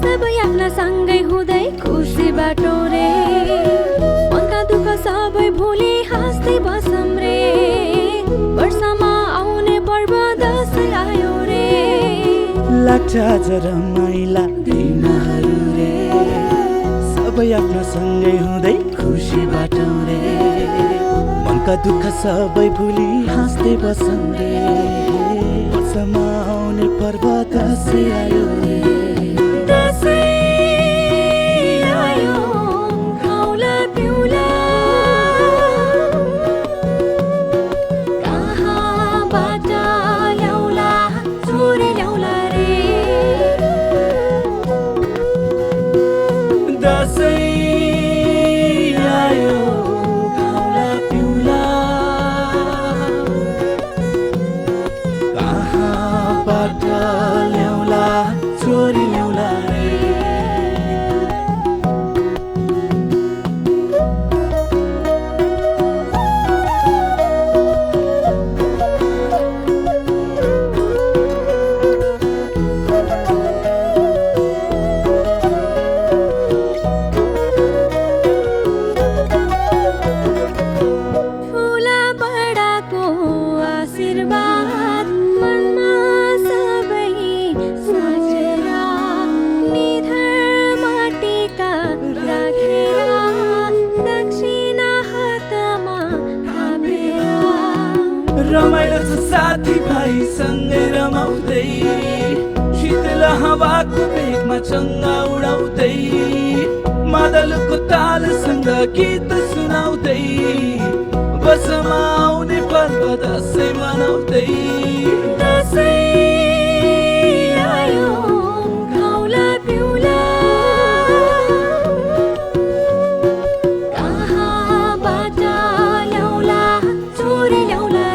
सबै आफ्ना सँगै हुँदै खुसी बाटो रे मनका दुःख सबै भुली हाँस्दै बसौँ रे वर्षमा आउने पर्व दसैँ आयो रे लाग्छ आज रमाइला दिनहरू रे सबै आफ्ना सँगै हुँदै खुसी बाटो रे मनका दुःख सबै भुली हाँस्दै बसौँ रे वर्षमा आउने पर्व दसैँ आयो रे रमाइलो छ साथी भाइ सँगै रमाउँदै शीतल हावाको बेगमा चङ्गा उडाउँदै मादलको तालसँग गीत सुनाउँदै वर्षमा आउने पर्व दसैँ मनाउँदै दसैँ आयो खाउला पिउला कहाँबाट ल्याउला छोरी ल्याउला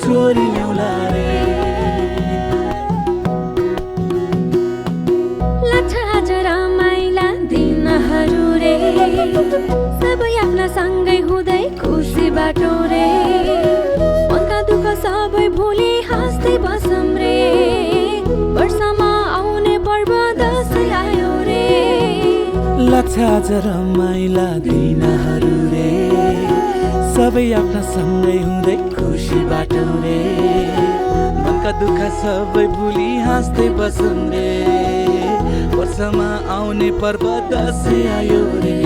छोरी ल्याउला रे लाग्छ आज रमाइला दिनहरू रे सबै आफ्ना सँगै हुँदै खुसी बाटो रे मनका दुःख सबै भुली हाँस्दै बसौँ रे वर्षमा आउने पर्व दसैँ आयो रे लाग्छ आज रमाइला दिनहरू रे सबै आफ्ना सँगै हुँदै खुसी बाटो रे मनका दुःख सबै भुली हाँस्दै बसौँ रे वर्षमा आउने पर्व दसैँ आयो रे।